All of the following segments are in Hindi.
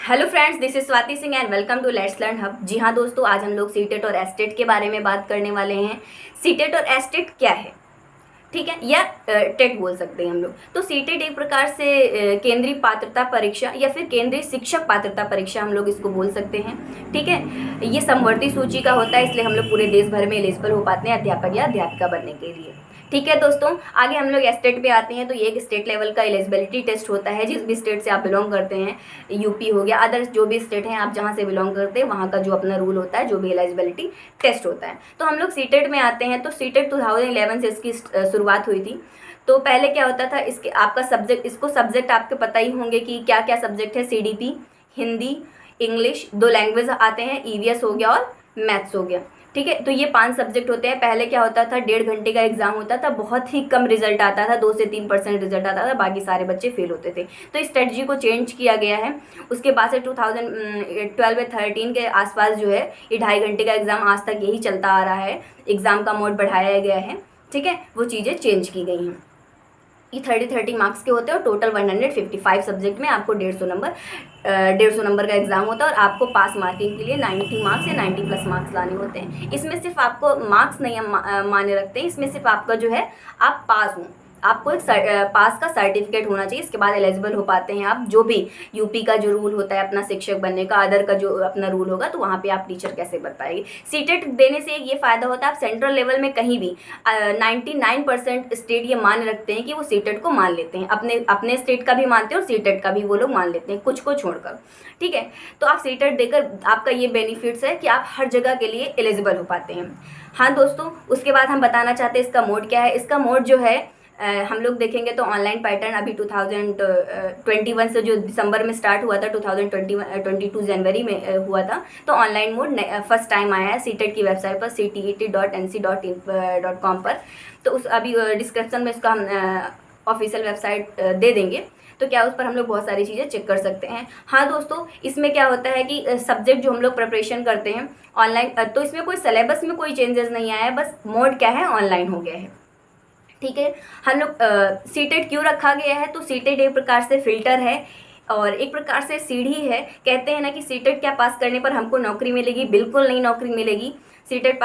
Hello friends, this is Swati Singh and welcome to let's learn hub. जी हाँ दोस्तों, आज हम लोग सीटेट और एस्टेट के बारे में बात करने वाले हैं। सीटेट और एस्टेट क्या है, ठीक है, या टेट बोल सकते हैं हम लोग। तो सीटेट एक प्रकार से केंद्रीय पात्रता परीक्षा या फिर केंद्रीय शिक्षक पात्रता परीक्षा हम लोग इसको बोल सकते हैं। ठीक है, ये समवर्ती सूची का होता है, इसलिए हम लोग पूरे देश भर में एलिजिबल हो पाते हैं अध्यापक या अध्यापिका बनने के लिए। ठीक है दोस्तों, आगे हम लोग स्टेट पे आते हैं। तो ये एक स्टेट लेवल का एलिजिबिलिटी टेस्ट होता है। जिस भी स्टेट से आप बिलोंग करते हैं, यूपी हो गया, अदर्स जो भी स्टेट हैं आप जहाँ से बिलोंग करते हैं, वहाँ का जो अपना रूल होता है, जो भी एलिजिबिलिटी टेस्ट होता है। तो हम लोग सीटेट में आते हैं। तो सीटेट 2011 से इसकी शुरुआत हुई थी। तो पहले क्या होता था, इसके आपका सब्जेक्ट, इसको सब्जेक्ट आपके पता ही होंगे कि क्या क्या सब्जेक्ट है। सीडीपी, हिंदी, इंग्लिश, 2 लैंग्वेज आते हैं, ईवीएस हो गया और मैथ्स हो गया। ठीक है, तो ये 5 सब्जेक्ट होते हैं। पहले क्या होता था, 1.5 घंटे का एग्जाम होता था, बहुत ही कम रिजल्ट आता था, 2 से 3% रिजल्ट आता था, बाकी सारे बच्चे फेल होते थे। तो इस स्ट्रेटजी को चेंज किया गया है। उसके बाद से 2012 या 13 के आसपास जो है, ये 2.5 घंटे का एग्जाम आज तक यही चलता आ रहा है। एग्जाम का मोड बढ़ाया गया है, ठीक है, वो चीज़ें चेंज की गई हैं। ये 30 मार्क्स के होते हैं और टोटल 155 सब्जेक्ट में आपको 150 नंबर का एग्जाम होता है। और आपको पास मार्किंग के लिए 90 मार्क्स या 90 प्लस मार्क्स लाने होते हैं। इसमें सिर्फ आपको मार्क्स नहीं माने रखते हैं, इसमें सिर्फ आपका जो है आप पास हो, आपको एक पास का सर्टिफिकेट होना चाहिए। इसके बाद एलिजिबल हो पाते हैं आप। जो भी यूपी का जो रूल होता है अपना शिक्षक बनने का, अदर का जो अपना रूल होगा, तो वहाँ पे आप टीचर कैसे बन पाएंगे। सीटेट देने से ये फ़ायदा होता है, आप सेंट्रल लेवल में कहीं भी 99% स्टेट ये मान रखते हैं कि वो सीटेट को मान लेते हैं। अपने स्टेट का भी मानते हैं और सीटेट का भी वो लोग मान लेते हैं, कुछ को छोड़कर। ठीक है, तो आप सीटेट देकर आपका ये बेनिफिट्स है कि आप हर जगह के लिए एलिजिबल हो पाते हैं। हाँ दोस्तों, उसके बाद हम बताना चाहते हैं इसका मोड क्या है। इसका मोड जो है, हम लोग देखेंगे तो ऑनलाइन पैटर्न अभी 2021 से जो दिसंबर में स्टार्ट हुआ था, 2022 जनवरी में हुआ था। तो ऑनलाइन मोड फर्स्ट टाइम आया है सीटेट की वेबसाइट पर, ctet.nc.com पर। तो उस अभी डिस्क्रिप्शन में इसका हम ऑफिशियल वेबसाइट दे देंगे। तो क्या उस पर हम लोग बहुत सारी चीज़ें चेक कर सकते हैं। हाँ दोस्तों, इसमें क्या होता है कि सब्जेक्ट जो हम लोग प्रिपरेशन करते हैं ऑनलाइन, तो इसमें कोई सिलेबस में कोई चेंजेस नहीं आया है, बस मोड क्या है, ऑनलाइन हो गया है। ठीक है, हम लोग सीटेट क्यों रखा गया है, तो सीटेट एक प्रकार से फिल्टर है और एक प्रकार से सीढ़ी है। कहते हैं ना कि सीटेट क्या पास करने पर हमको नौकरी मिलेगी, बिल्कुल नहीं नौकरी मिलेगी। सीटेट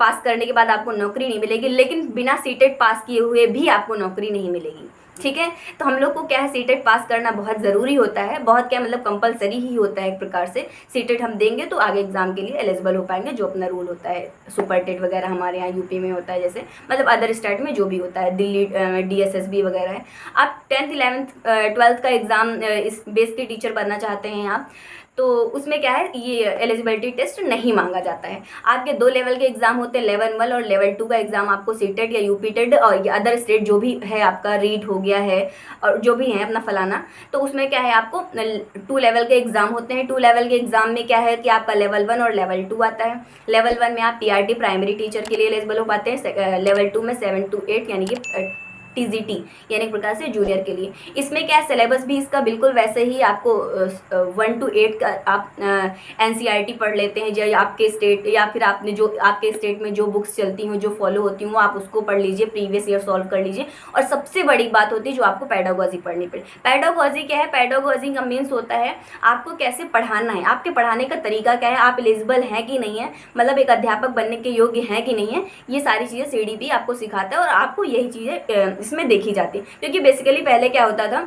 पास करने के बाद आपको नौकरी नहीं मिलेगी, लेकिन बिना सीटेट पास किए हुए भी आपको नौकरी नहीं मिलेगी। ठीक है, तो हम लोग को क्या है, सीटेट पास करना बहुत ज़रूरी होता है, बहुत क्या मतलब कंपलसरी ही होता है एक प्रकार से। सीटेट हम देंगे तो आगे एग्जाम के लिए एलिजिबल हो पाएंगे, जो अपना रूल होता है। सुपर टेट वगैरह हमारे यहाँ यूपी में होता है, जैसे मतलब अदर स्टेट में जो भी होता है, दिल्ली DSSB वगैरह है। आप 10th 11th 12th का एग्ज़ाम इस बेस के टीचर बनना चाहते हैं आप, तो उसमें क्या है, ये एलिजिबिलिटी टेस्ट नहीं मांगा जाता है। आपके 2 लेवल के एग्जाम होते हैं, लेवल 1 और लेवल 2 का एग्जाम आपको सीटेट या यूपी टेट और अदर स्टेट जो भी है, आपका रीट हो गया है और जो भी है अपना फलाना, तो उसमें क्या है, आपको 2 लेवल के एग्जाम होते हैं। 2 लेवल के एग्जाम में क्या है कि आपका लेवल 1 और लेवल 2 आता है। लेवल 1 में आप PRT प्राइमरी टीचर के लिए एलिजिबल हो पाते हैं। लेवल 2 में 7 to 8 यानी कि TGT यानी एक प्रकार से जूनियर के लिए। इसमें क्या है, सिलेबस भी इसका बिल्कुल वैसे ही आपको 1 to 8 का आप NCERT पढ़ लेते हैं, या आपके स्टेट या फिर आपने जो आपके स्टेट में जो बुक्स चलती हैं, जो फॉलो होती हैं, वो आप उसको पढ़ लीजिए, प्रीवियस ईयर सॉल्व कर लीजिए। और सबसे बड़ी बात होती है जो आपको पेडागोजी पढ़नी पड़े। पेडागोजी क्या है, पेडागोजी का मीन्स होता है आपको कैसे पढ़ाना है, आपके पढ़ाने का तरीका क्या है, आप एलिजिबल हैं कि नहीं है, मतलब एक अध्यापक बनने के योग्य हैं कि नहीं है। ये सारी चीज़ें CDP आपको सिखाता है और आपको यही चीज़ें इसमें देखी जाती है। क्योंकि बेसिकली पहले क्या होता था,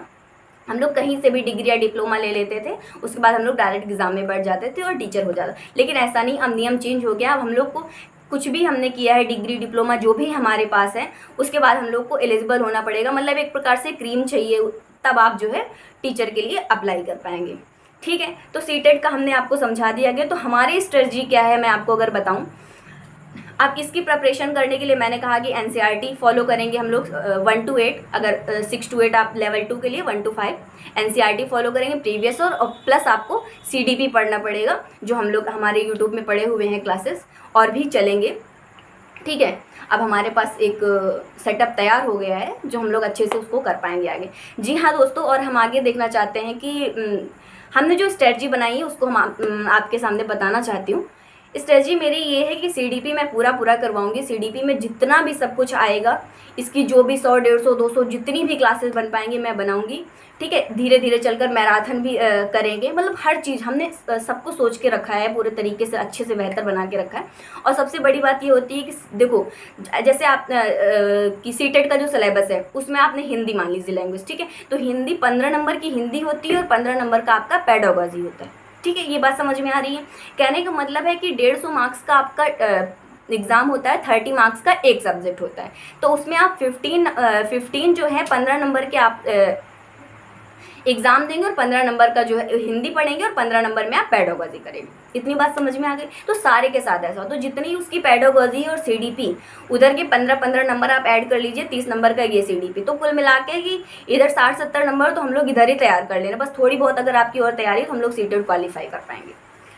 हम लोग कहीं से भी डिग्री या डिप्लोमा ले लेते थे, उसके बाद हम लोग डायरेक्ट एग्जाम में बैठ जाते थे और टीचर हो जाता। लेकिन ऐसा नहीं, अब नियम चेंज हो गया। अब हम लोग को कुछ भी हमने किया है, डिग्री डिप्लोमा जो भी हमारे पास है, उसके बाद हम लोग को एलिजिबल होना पड़ेगा। मतलब एक प्रकार से क्रीम चाहिए, तब आप जो है टीचर के लिए अप्लाई कर पाएंगे। ठीक है, तो सीटेट का हमने आपको समझा दिया गया। तो हमारी स्ट्रेटजी क्या है, मैं आपको अगर बताऊँ, आप इसकी प्रिपरेशन करने के लिए मैंने कहा कि NCERT फॉलो करेंगे हम लोग 1 to 8, अगर 6 to 8 आप लेवल 2 के लिए 1 to 5 NCERT फॉलो करेंगे प्रीवियस, और प्लस आपको CDP पढ़ना पड़ेगा, जो हम लोग हमारे YouTube में पढ़े हुए हैं क्लासेस और भी चलेंगे। ठीक है, अब हमारे पास एक सेटअप तैयार हो गया है जो हम लोग अच्छे से उसको कर पाएंगे आगे। जी हाँ दोस्तों, और हम आगे देखना चाहते हैं कि हमने जो स्ट्रेटजी बनाई है उसको हम आपके सामने बताना चाहती हूँ। स्ट्रेटजी मेरी ये है कि सीडीपी मैं पूरा करवाऊंगी। सीडीपी में जितना भी सब कुछ आएगा, इसकी जो भी 100, 150, 200 जितनी भी क्लासेस बन पाएंगी मैं बनाऊंगी। ठीक है, धीरे धीरे चलकर मैराथन भी करेंगे। मतलब हर चीज़ हमने सबको सोच के रखा है, पूरे तरीके से अच्छे से बेहतर बना के रखा है। और सबसे बड़ी बात ये होती है कि देखो, जैसे आप कि सीटेट का जो सिलेबस है उसमें आपने हिंदी मान लीजिए लैंग्वेज, ठीक है, तो हिंदी 15 नंबर की हिंदी होती है और 15 नंबर का आपका पेडागोजी होता है। ठीक है, ये बात समझ में आ रही है। कहने का मतलब है कि 150 मार्क्स का आपका एग्ज़ाम होता है, 30 मार्क्स का एक सब्जेक्ट होता है। तो उसमें आप 15 जो है 15 नंबर के आप एग्ज़ाम देंगे और 15 नंबर का जो है हिंदी पढ़ेंगे और 15 नंबर में आप पेडागोजी करेंगे। इतनी बात समझ में आ गई। तो सारे के साथ ऐसा हो, तो जितनी उसकी पेडागोजी और सीडीपी उधर के 15-15 नंबर आप ऐड कर लीजिए, 30 नंबर का ये सीडीपी, तो कुल मिला के कि इधर 60-70 नंबर तो हम लोग इधर ही तैयार कर लेना। बस थोड़ी बहुत अगर आपकी और तैयारी तो हम लोग सीटेट क्वालिफाई कर पाएंगे।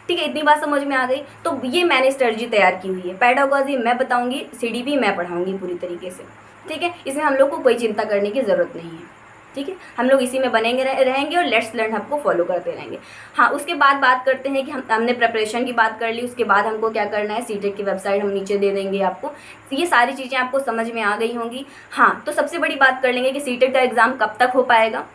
ठीक है, इतनी बात समझ में आ गई। तो ये मैंने स्ट्रेटजी तैयार की हुई है। पेडागोजी मैं बताऊंगी, सीडीपी मैं पढ़ाऊंगी पूरी तरीके से। ठीक है, इसमें हम लोग को कोई चिंता करने की ज़रूरत नहीं है। ठीक है, हम लोग इसी में बनेंगे रहेंगे और लेट्स लर्न हमको फॉलो करते रहेंगे। हाँ, उसके बाद बात करते हैं कि हमने प्रिपरेशन की बात कर ली, उसके बाद हमको क्या करना है। सीटेट की वेबसाइट हम नीचे दे देंगे आपको। ये सारी चीज़ें आपको समझ में आ गई होंगी। हाँ, तो सबसे बड़ी बात कर लेंगे कि सीटेट का एग्ज़ाम कब तक हो पाएगा।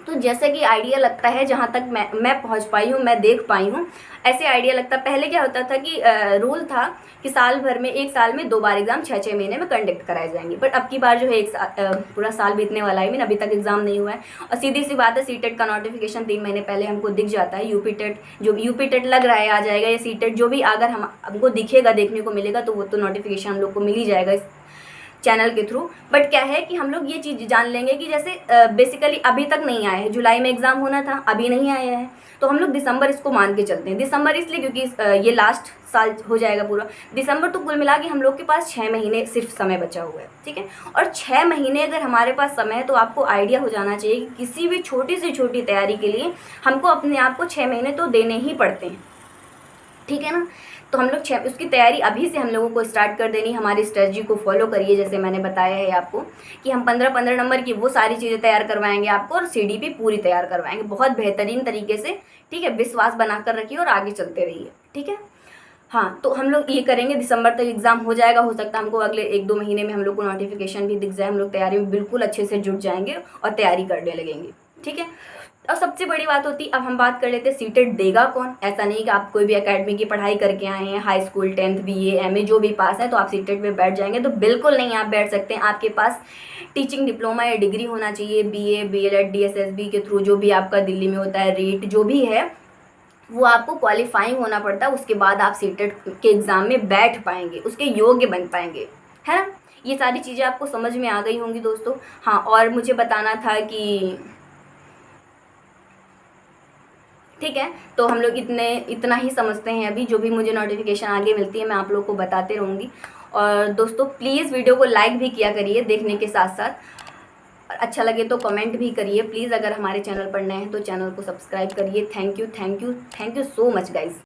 तो जैसे कि आइडिया लगता है, जहाँ तक मैं पहुँच पाई हूँ, मैं देख पाई हूँ, ऐसे आइडिया लगता है। पहले क्या होता था कि रूल था कि साल भर में, एक साल में 2 बार एग्ज़ाम 6-6 महीने में कंडक्ट कराए जाएंगे। बट अब की बार जो है पूरा साल बीतने वाला है, अभी तक एग्ज़ाम नहीं हुआ है। और सीधी सी बात है, सीटेट का नोटिफिकेशन 3 महीने पहले हमको दिख जाता है। यूपी टेट लग रहा है आ जाएगा, या सीटेट जो भी अगर हमको दिखेगा, देखने को मिलेगा, तो वो तो नोटिफिकेशन हम लोग को मिल ही जाएगा इस चैनल के थ्रू। बट क्या है कि हम लोग ये चीज़ जान लेंगे कि जैसे बेसिकली अभी तक नहीं आया है, जुलाई में एग्ज़ाम होना था, अभी नहीं आया है, तो हम लोग दिसंबर इसको मान के चलते हैं। दिसंबर इसलिए क्योंकि ये लास्ट साल हो जाएगा पूरा दिसंबर। तो कुल मिला के हम लोग के पास 6 महीने सिर्फ समय बचा हुआ है। ठीक है, और 6 महीने अगर हमारे पास समय है तो आपको आइडिया हो जाना चाहिए कि किसी भी छोटी से छोटी तैयारी के लिए हमको अपने आप को 6 महीने तो देने ही पड़ते हैं। ठीक है ना, तो हम लोग उसकी तैयारी अभी से हम लोगों को स्टार्ट कर देनी। हमारी स्ट्रेटजी को फॉलो करिए, जैसे मैंने बताया है आपको कि हम 15-15 नंबर की वो सारी चीज़ें तैयार करवाएंगे आपको, और सीडीपी पूरी तैयार करवाएंगे बहुत बेहतरीन तरीके से। ठीक है, विश्वास बनाकर रखिए और आगे चलते रहिए। ठीक है, हाँ, तो हम लोग ये करेंगे, दिसंबर तक एग्ज़ाम हो जाएगा। हो सकता है हमको अगले 1-2 महीने में हम लोग को नोटिफिकेशन भी दिख जाए। हम लोग तैयारी में बिल्कुल अच्छे से जुट जाएंगे और तैयारी करने लगेंगे। ठीक है, और सबसे बड़ी बात होती, अब हम बात कर लेते हैं सीटेट देगा कौन। ऐसा नहीं कि आप कोई भी एकेडमी की पढ़ाई करके आए हैं, high school 10th BA MA जो भी पास है, तो आप सीटेट में बैठ जाएंगे, तो बिल्कुल नहीं आप बैठ सकते हैं। आपके पास टीचिंग डिप्लोमा या डिग्री होना चाहिए, BA BLED DSSB के थ्रू, जो भी आपका दिल्ली में होता है, रीट जो भी है, वो आपको क्वालिफाइंग होना पड़ता है। उसके बाद आप सीटेट के एग्ज़ाम में बैठ पाएंगे, उसके योग्य बन पाएंगे, है ना। ये सारी चीज़ें आपको समझ में आ गई होंगी दोस्तों। हाँ, और मुझे बताना था कि ठीक है, तो हम लोग इतना ही समझते हैं अभी। जो भी मुझे नोटिफिकेशन आगे मिलती है मैं आप लोग को बताते रहूँगी। और दोस्तों प्लीज़ वीडियो को लाइक भी किया करिए देखने के साथ साथ, और अच्छा लगे तो कमेंट भी करिए प्लीज़। अगर हमारे चैनल पर नए हैं तो चैनल को सब्सक्राइब करिए। Thank you so much guys.